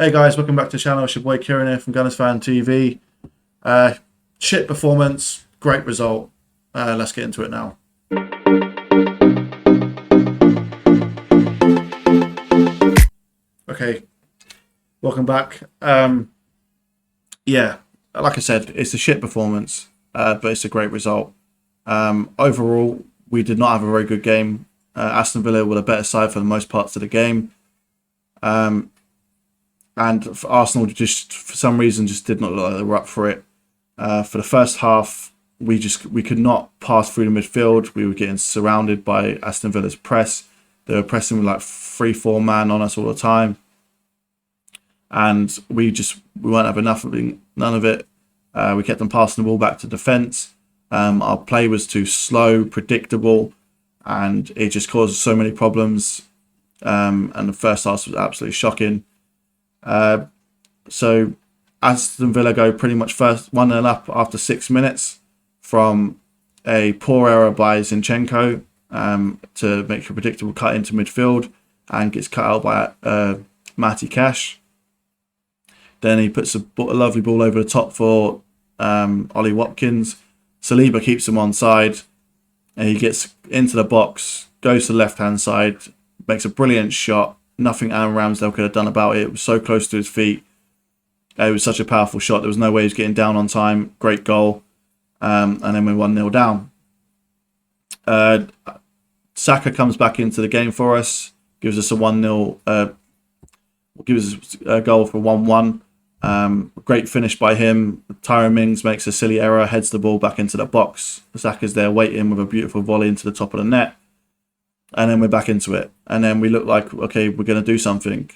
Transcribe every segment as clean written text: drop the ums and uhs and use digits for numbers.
Hey guys, welcome back to the channel. It's your boy Kieran here from GunnersFanTV. Shit performance, great result. Let's get into it now. Okay, welcome back. Yeah, like I said, it's a shit performance, but it's a great result. Overall, we did not have a very good game. Aston Villa were the better side for the most parts of the game. And for Arsenal, just for some reason, just did not look like they were up for it. For the first half, we could not pass through the midfield. We were getting surrounded by Aston Villa's press. They were pressing with like 3-4 man on us all the time, and we weren't having none of it. We kept on passing the ball back to defence. Our play was too slow, predictable, and it just caused so many problems. And the first half was absolutely shocking. So Aston Villa go pretty much first 1-0 up after 6 minutes from a poor error by Zinchenko to make a predictable cut into midfield, and gets cut out by Matty Cash. Then he puts a lovely ball over the top for Ollie Watkins. Saliba keeps him onside, and he gets into the box, goes to the left-hand side, makes a brilliant shot. Nothing Aaron Ramsdale could have done about it. It was so close to his feet. It was such a powerful shot. There was no way he was getting down on time. Great goal. And then we're 1-0 down. Xhaka comes back into the game for us. Gives us a 1-0. Gives us a goal for 1-1. Great finish by him. Tyrone Mings makes a silly error. Heads the ball back into the box. Xhaka's there waiting with a beautiful volley into the top of the net. And then we're back into it. And then we look like, okay, we're going to do something.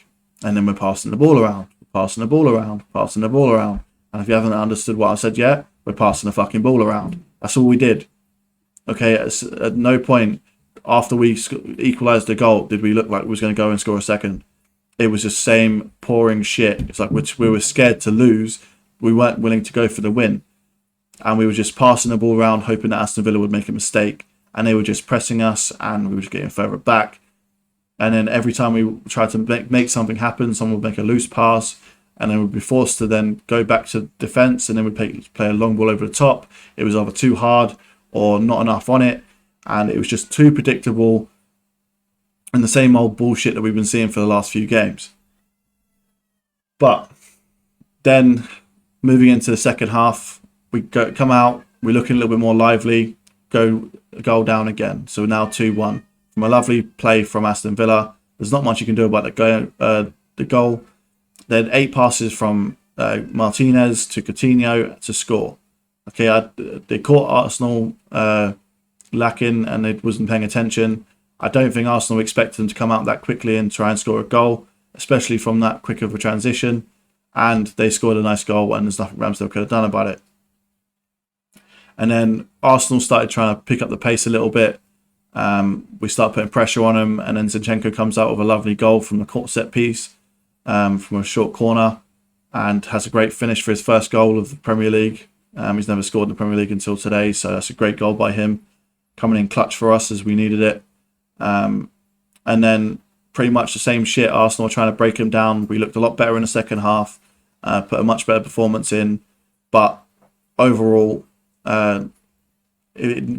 And then we're passing the ball around. Passing the ball around. Passing the ball around. And if you haven't understood what I said yet, we're passing the fucking ball around. That's all we did. Okay, at no point after we equalised the goal did we look like we was going to go and score a second. It was just same pouring shit. It's like we were scared to lose. We weren't willing to go for the win. And we were just passing the ball around, hoping that Aston Villa would make a mistake. And they were just pressing us, and we were just getting further back. And then every time we tried to make something happen, someone would make a loose pass, and then we'd be forced to then go back to defence, and then we'd play a long ball over the top. It was either too hard or not enough on it, and it was just too predictable and the same old bullshit that we've been seeing for the last few games. But then moving into the second half, we come out, we're looking a little bit more lively, go a goal down again. So we're now 2-1 from a lovely play from Aston Villa. There's not much you can do about the goal. They had 8 passes from Martinez to Coutinho to score. Okay, they caught Arsenal lacking, and they wasn't paying attention. I don't think Arsenal expected them to come out that quickly and try and score a goal, especially from that quick of a transition. And they scored a nice goal, and there's nothing Ramsdale could have done about it. And then Arsenal started trying to pick up the pace a little bit. We start putting pressure on them, and then Zinchenko comes out with a lovely goal from the court set piece, from a short corner, and has a great finish for his first goal of the Premier League. He's never scored in the Premier League until today, so that's a great goal by him, coming in clutch for us as we needed it. And then pretty much the same shit. Arsenal trying to break him down. We looked a lot better in the second half, put a much better performance in, but overall, we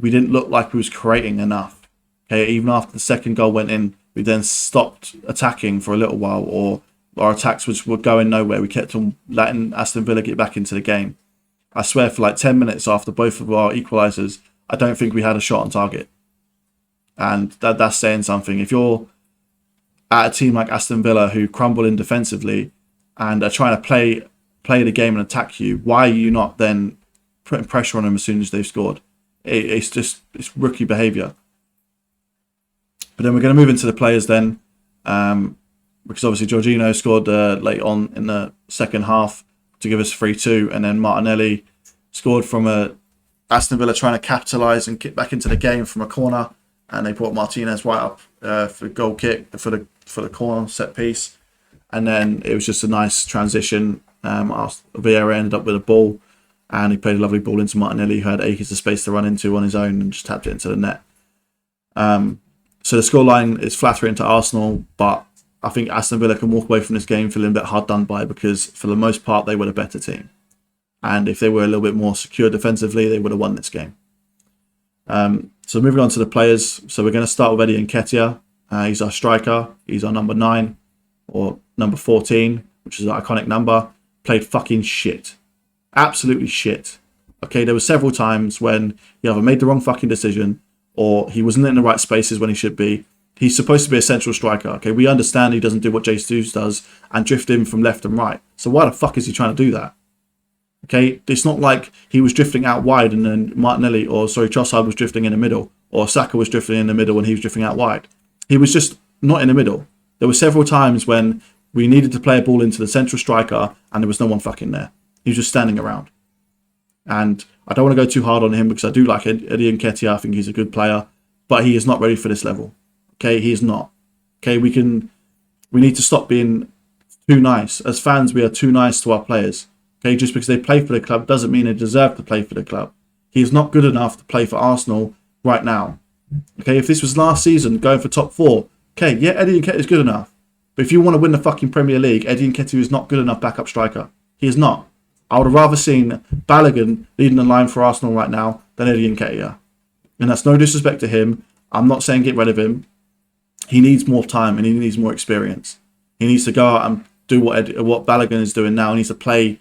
didn't look like we was creating enough. Okay, even after the second goal went in, we then stopped attacking for a little while, or our attacks were going nowhere. We kept on letting Aston Villa get back into the game. I swear, for like 10 minutes after both of our equalisers, I don't think we had a shot on target. And that's saying something. If you're at a team like Aston Villa who crumble in defensively and are trying to play the game and attack you, why are you not then putting pressure on them as soon as they've scored? It's rookie behaviour. But then we're going to move into the players then, because obviously Jorginho scored late on in the second half to give us 3-2, and then Martinelli scored from Aston Villa trying to capitalise and get back into the game from a corner, and they brought Martinez right up for the goal kick for the corner set piece, and then it was just a nice transition. Vieira ended up with a ball, and he played a lovely ball into Martinelli, who had acres of space to run into on his own, and just tapped it into the net. So the scoreline is flattering to Arsenal, but I think Aston Villa can walk away from this game feeling a bit hard done by, because for the most part they were the better team. And if they were a little bit more secure defensively, they would have won this game. So moving on to the players. So we're going to start with Nketiah. He's our striker. He's our number 9 or number 14, which is an iconic number. Played fucking shit. Absolutely shit. Okay, there were several times when he either made the wrong fucking decision or he wasn't in the right spaces when he should be. He's supposed to be a central striker. Okay, we understand he doesn't do what Jesus does and drift in from left and right. So why the fuck is he trying to do that? Okay, it's not like he was drifting out wide and then Trossard was drifting in the middle, or Xhaka was drifting in the middle and he was drifting out wide. He was just not in the middle. There were several times when we needed to play a ball into the central striker and there was no one fucking there. He was just standing around. And I don't want to go too hard on him because I do like Eddie Nketiah. I think he's a good player, but he is not ready for this level. Okay, he is not. Okay, we need to stop being too nice. As fans, we are too nice to our players. Okay, just because they play for the club doesn't mean they deserve to play for the club. He is not good enough to play for Arsenal right now. Okay, if this was last season going for top 4, okay, yeah, Eddie Nketiah is good enough. But if you want to win the fucking Premier League, Eddie Nketiah is not good enough backup striker. He is not. I would have rather seen Balogun leading the line for Arsenal right now than Eddie Nketiah. And that's no disrespect to him. I'm not saying get rid of him. He needs more time and he needs more experience. He needs to go out and do what Balogun is doing now. He needs to play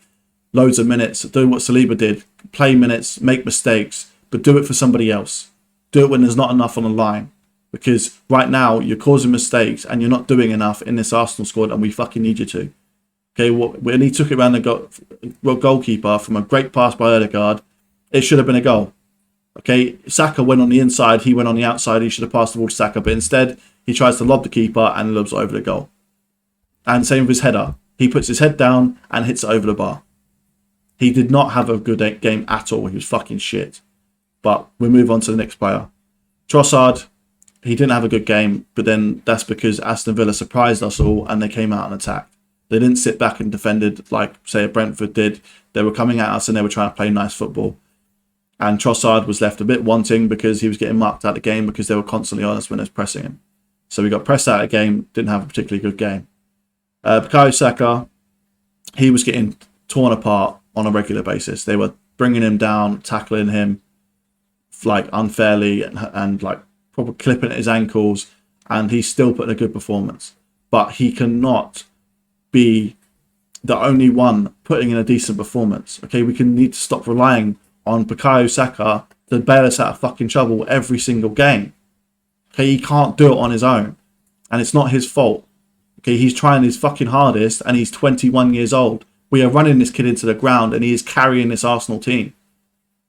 loads of minutes, do what Saliba did, play minutes, make mistakes, but do it for somebody else. Do it when there's not enough on the line. Because right now, you're causing mistakes and you're not doing enough in this Arsenal squad and we fucking need you to. Okay, when he took it around the goalkeeper from a great pass by Odegaard, it should have been a goal. Okay, Xhaka went on the inside, he went on the outside, he should have passed the ball to Xhaka, but instead, he tries to lob the keeper and lobs it over the goal. And same with his header. He puts his head down and hits it over the bar. He did not have a good game at all. He was fucking shit. But we'll move on to the next player. Trossard, he didn't have a good game, but then that's because Aston Villa surprised us all and they came out and attacked. They didn't sit back and defended like, say, Brentford did. They were coming at us and they were trying to play nice football. And Trossard was left a bit wanting because he was getting marked out of the game because they were constantly on us when they was pressing him. So we got pressed out of the game, didn't have a particularly good game. Bukayo Saka, he was getting torn apart on a regular basis. They were bringing him down, tackling him like unfairly and like probably clipping at his ankles, and he's still putting a good performance. But he cannot be the only one putting in a decent performance. Okay, we need to stop relying on Bukayo Saka to bail us out of fucking trouble every single game. Okay, he can't do it on his own, and it's not his fault. Okay, he's trying his fucking hardest, and he's 21 years old. We are running this kid into the ground, and he is carrying this Arsenal team.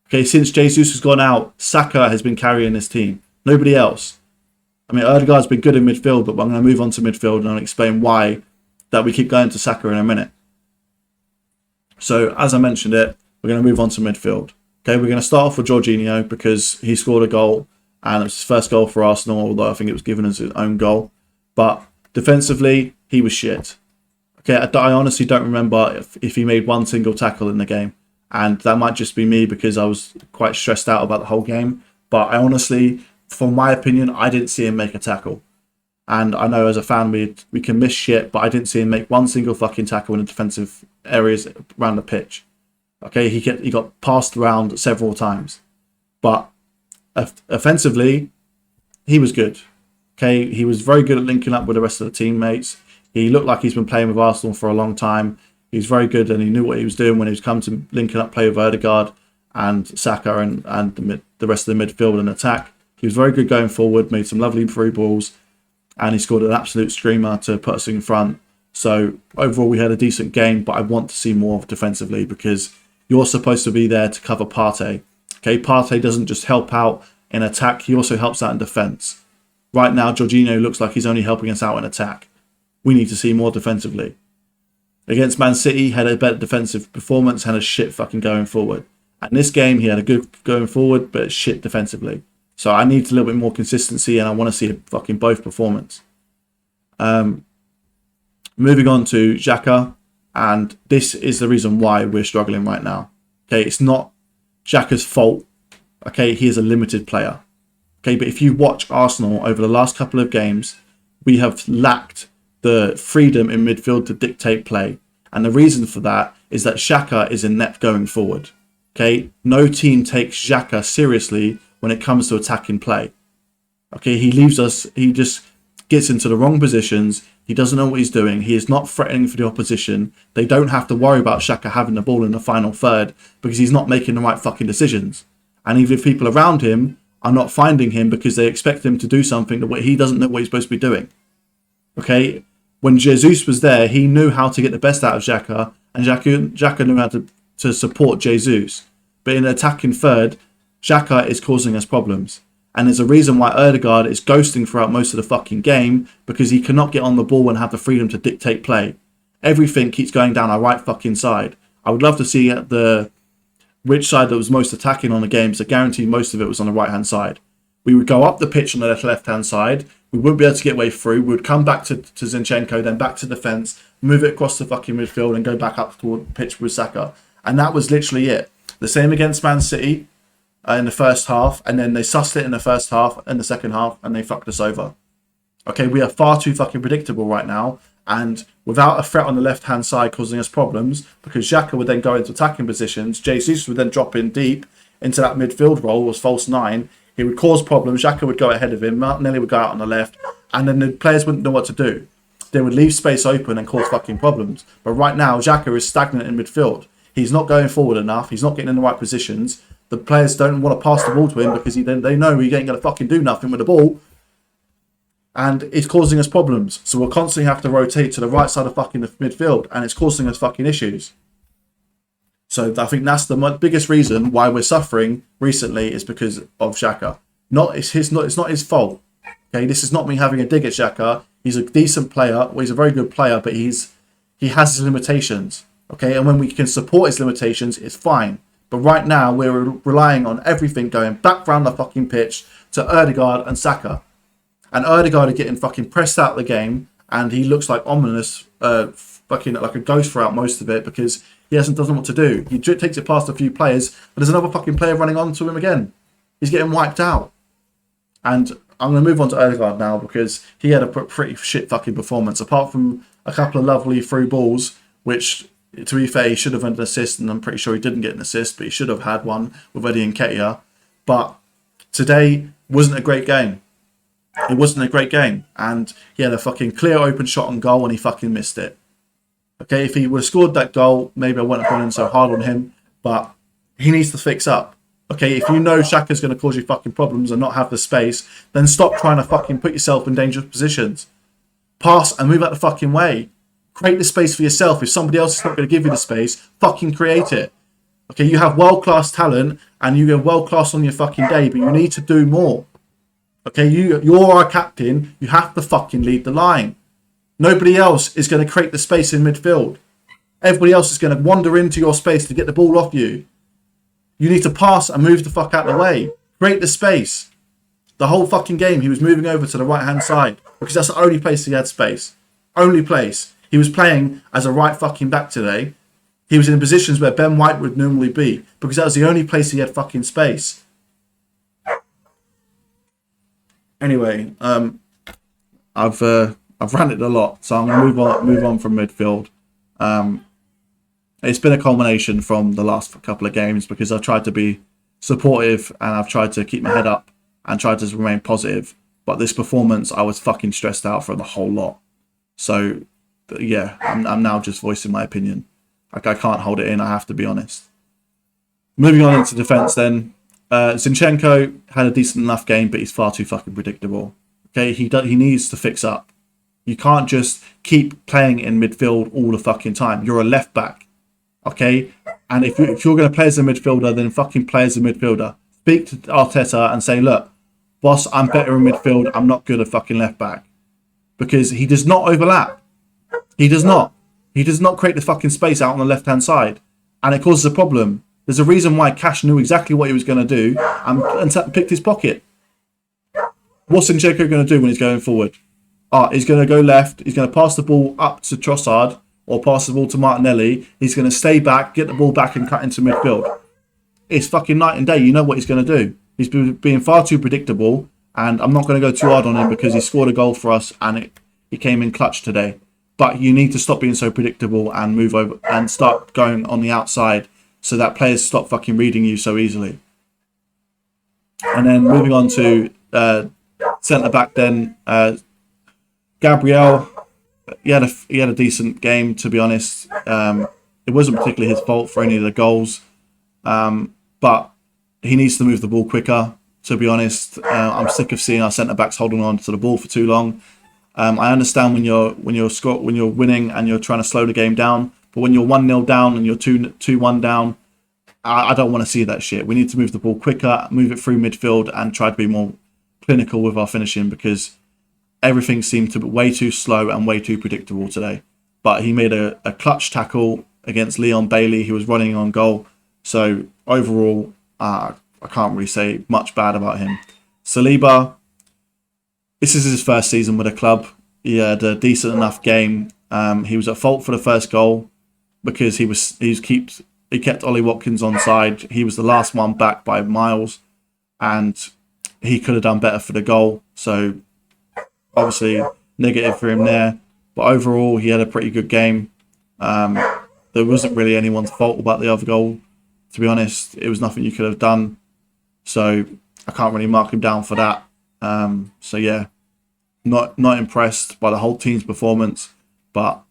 Okay, since Jesus has gone out, Saka has been carrying this team. Nobody else. I mean, Odegaard's been good in midfield, but I'm going to move on to midfield and I'll explain why that we keep going to Saka in a minute. So, as I mentioned it, we're going to move on to midfield. Okay, we're going to start off with Jorginho because he scored a goal, and it was his first goal for Arsenal, although I think it was given as his own goal. But defensively, he was shit. Okay, I honestly don't remember if he made one single tackle in the game. And that might just be me because I was quite stressed out about the whole game. But I honestly, from my opinion, I didn't see him make a tackle. And I know as a fan, we can miss shit, but I didn't see him make one single fucking tackle in the defensive areas around the pitch. Okay, he got passed around several times. But offensively, he was good. Okay, he was very good at linking up with the rest of the teammates. He looked like he's been playing with Arsenal for a long time. He was very good and he knew what he was doing when he was coming to linking up play with Odegaard and Saka and the rest of the midfield and attack. He was very good going forward, made some lovely through balls, and he scored an absolute screamer to put us in front. So overall, we had a decent game, but I want to see more defensively because you're supposed to be there to cover Partey. Okay, Partey doesn't just help out in attack, he also helps out in defence. Right now, Jorginho looks like he's only helping us out in attack. We need to see more defensively. Against Man City, had a better defensive performance, had a shit fucking going forward. And this game, he had a good going forward, but shit defensively. So I need a little bit more consistency, and I want to see a fucking both performance. Moving on to Xhaka, and this is the reason why we're struggling right now. Okay, it's not Xhaka's fault. Okay, he is a limited player. Okay, but if you watch Arsenal over the last couple of games, we have lacked the freedom in midfield to dictate play. And the reason for that is that Xhaka is in net going forward. Okay, no team takes Xhaka seriously when it comes to attacking play. Okay, he leaves us, he just gets into the wrong positions. He doesn't know what he's doing. He is not threatening for the opposition. They don't have to worry about Xhaka having the ball in the final third because he's not making the right fucking decisions. And even if people around him are not finding him because they expect him to do something that he doesn't know what he's supposed to be doing. Okay, when Jesus was there, he knew how to get the best out of Xhaka, and Xhaka knew how to support Jesus. But in attacking third, Xhaka is causing us problems. And there's a reason why Odegaard is ghosting throughout most of the fucking game, because he cannot get on the ball and have the freedom to dictate play. Everything keeps going down our right fucking side. I would love to see which side that was most attacking on the game, so I guarantee most of it was on the right hand side. We would go up the pitch on the left hand side. We wouldn't be able to get way through. We would come back to Zinchenko, then back to defence, move it across the fucking midfield and go back up toward the pitch with Xhaka. And that was literally it. The same against Man City in the first half, and then they sussed it in the first half and the second half, and they fucked us over. Okay, we are far too fucking predictable right now, and without a threat on the left-hand side causing us problems, because Xhaka would then go into attacking positions, Jesus would then drop in deep into that midfield role as false 9. He would cause problems, Xhaka would go ahead of him, Martinelli would go out on the left, and then the players wouldn't know what to do. They would leave space open and cause fucking problems. But right now, Xhaka is stagnant in midfield. He's not going forward enough, he's not getting in the right positions. The players don't want to pass the ball to him because they know he ain't going to fucking do nothing with the ball. And it's causing us problems. So we'll constantly have to rotate to the right side of fucking the midfield, and it's causing us fucking issues. So I think that's the biggest reason why we're suffering recently, is because of Xhaka. It's not his fault. Okay, this is not me having a dig at Xhaka. He's a decent player. Well, he's a very good player, but he has his limitations. Okay, and when we can support his limitations, it's fine. But right now, we're relying on everything going back round the fucking pitch to Odegaard and Xhaka. And Odegaard are getting fucking pressed out of the game, and he looks like ominous, fucking like a ghost throughout most of it, because he doesn't know what to do. He takes it past a few players, but there's another fucking player running onto him again. He's getting wiped out. And I'm going to move on to Odegaard now, because he had a pretty shit fucking performance. Apart from a couple of lovely through balls, which, to be fair, he should have had an assist, and I'm pretty sure he didn't get an assist, but he should have had one with Eddie Nketiah. But today wasn't a great game. It wasn't a great game. And he had a fucking clear open shot on goal, and he fucking missed it. Okay, if he would have scored that goal, maybe I wouldn't have gone in so hard on him, but he needs to fix up. Okay, if you know Xhaka's going to cause you fucking problems and not have the space, then stop trying to fucking put yourself in dangerous positions. Pass and move out the fucking way. Create the space for yourself. If somebody else is not going to give you the space, fucking create it. Okay, you have world-class talent and you get world-class on your fucking day, but you need to do more. Okay, you're our captain. You have to fucking lead the line. Nobody else is going to create the space in midfield. Everybody else is going to wander into your space to get the ball off you. You need to pass and move the fuck out of the way. Create the space. The whole fucking game, he was moving over to the right-hand side because that's the only place he had space. Only place. He was playing as a right fucking back today. He was in positions where Ben White would normally be because that was the only place he had fucking space. Anyway, I've ranted a lot, so I'm gonna move on from midfield. It's been a culmination from the last couple of games because I've tried to be supportive and I've tried to keep my head up and tried to remain positive. But this performance, I was fucking stressed out for the whole lot. So yeah, I'm now just voicing my opinion. Like, I can't hold it in. I have to be honest. Moving on into defence then. Zinchenko had a decent enough game, but he's far too fucking predictable. Okay, he needs to fix up. You can't just keep playing in midfield all the fucking time. You're a left back. Okay, and if you're going to play as a midfielder, then fucking play as a midfielder. Speak to Arteta and say, look, boss, I'm better in midfield. I'm not good at fucking left back. Because he does not overlap. He does not. He does not create the fucking space out on the left-hand side. And it causes a problem. There's a reason why Cash knew exactly what he was going to do and picked his pocket. What's Zinchenko going to do when he's going forward? He's going to go left. He's going to pass the ball up to Trossard or pass the ball to Martinelli. He's going to stay back, get the ball back and cut into midfield. It's fucking night and day. You know what he's going to do. He's been being far too predictable, and I'm not going to go too hard on him because he scored a goal for us and He came in clutch today. But you need to stop being so predictable and move over and start going on the outside so that players stop fucking reading you so easily. And then moving on to centre back, then Gabriel. He had a decent game, to be honest. It wasn't particularly his fault for any of the goals, but he needs to move the ball quicker. To be honest, I'm sick of seeing our centre backs holding on to the ball for too long. I understand when you're winning and you're trying to slow the game down, but when you're 1-0 down and you're 2-1 down, I don't want to see that shit. We need to move the ball quicker, move it through midfield, and try to be more clinical with our finishing, because everything seemed to be way too slow and way too predictable today. But he made a clutch tackle against Leon Bailey, who was running on goal. So overall, I can't really say much bad about him. Saliba, this is his first season with the club. He had a decent enough game. He was at fault for the first goal because he kept Ollie Watkins on side. He was the last one back by miles, and he could have done better for the goal. So obviously negative for him there. But overall, he had a pretty good game. There wasn't really anyone's fault about the other goal, to be honest. It was nothing you could have done. So I can't really mark him down for that. So yeah, not impressed by the whole team's performance, but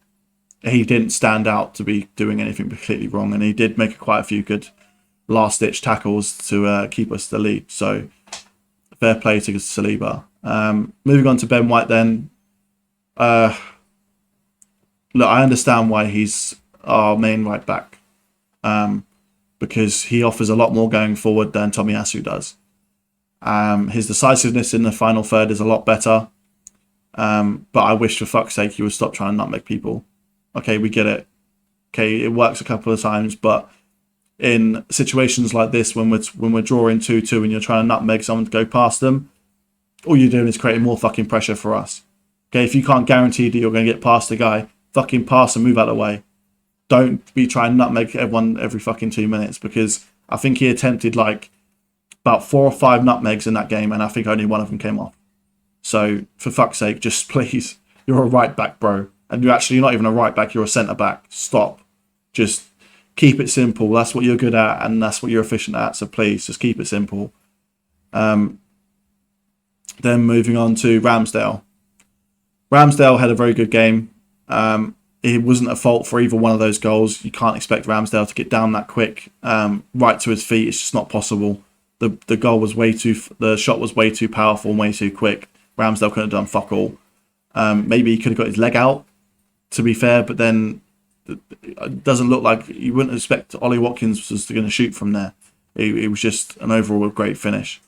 he didn't stand out to be doing anything completely wrong, and he did make quite a few good last-ditch tackles to keep us the lead. So fair play to Saliba. Moving on to Ben White then. Look, I understand why he's our main right back, because he offers a lot more going forward than Tomiyasu does. His decisiveness in the final third is a lot better, but I wish for fuck's sake he would stop trying to nutmeg people. Okay, we get it. Okay, it works a couple of times, but in situations like this, when we're drawing 2-2 and you're trying to nutmeg someone to go past them, all you're doing is creating more fucking pressure for us. Okay, if you can't guarantee that you're going to get past the guy, fucking pass and move out of the way. Don't be trying to nutmeg everyone every fucking 2 minutes, because I think he attempted like about 4 or 5 nutmegs in that game, and I think only one of them came off. So for fuck's sake, just please, you're a right back, bro. And you're not even a right back, you're a centre back. Stop. Just keep it simple. That's what you're good at, and that's what you're efficient at. So please, just keep it simple. Then moving on to Ramsdale. Ramsdale had a very good game. It wasn't a fault for either one of those goals. You can't expect Ramsdale to get down that quick, right to his feet. It's just not possible. The goal was the shot was way too powerful and way too quick. Ramsdale could have done fuck all. Maybe he could have got his leg out, to be fair, but then it doesn't look like you wouldn't expect Ollie Watkins was going to shoot from there. It was just an overall great finish.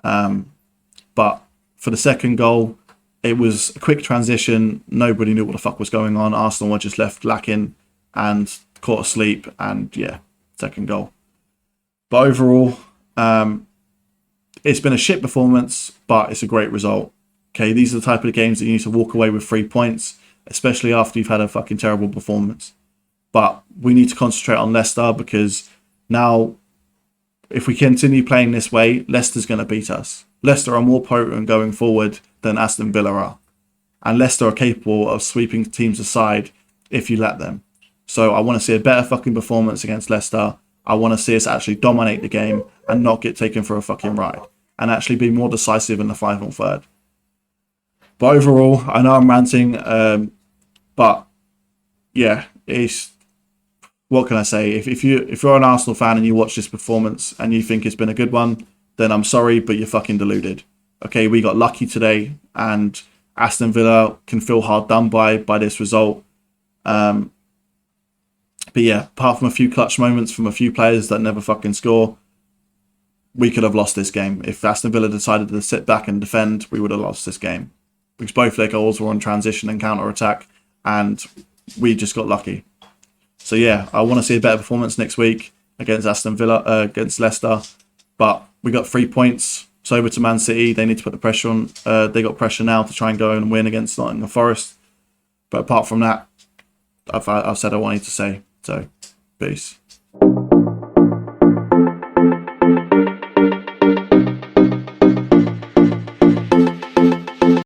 But for the second goal, it was a quick transition. Nobody knew what the fuck was going on. Arsenal were just left lacking and caught asleep, and yeah, second goal. But overall, it's been a shit performance, but it's a great result. Okay, these are the type of games that you need to walk away with 3 points, especially after you've had a fucking terrible performance. But we need to concentrate on Leicester, because now, if we continue playing this way, Leicester's going to beat us. Leicester are more potent going forward than Aston Villa are. And Leicester are capable of sweeping teams aside if you let them. So I want to see a better fucking performance against Leicester. I want to see us actually dominate the game and not get taken for a fucking ride, and actually be more decisive in the final third. But overall, I know I'm ranting, but yeah, what can I say? If you're an Arsenal fan and you watch this performance and you think it's been a good one, then I'm sorry, but you're fucking deluded. Okay, we got lucky today, and Aston Villa can feel hard done by this result. But yeah, apart from a few clutch moments from a few players that never fucking score, we could have lost this game. If Aston Villa decided to sit back and defend, we would have lost this game, because both their goals were on transition and counter-attack, and we just got lucky. So yeah, I want to see a better performance next week against against Leicester. But we got 3 points. It's over to Man City. They need to put the pressure on. They got pressure now to try and go and win against Nottingham Forest. But apart from that, I've said what I need to say. So, peace.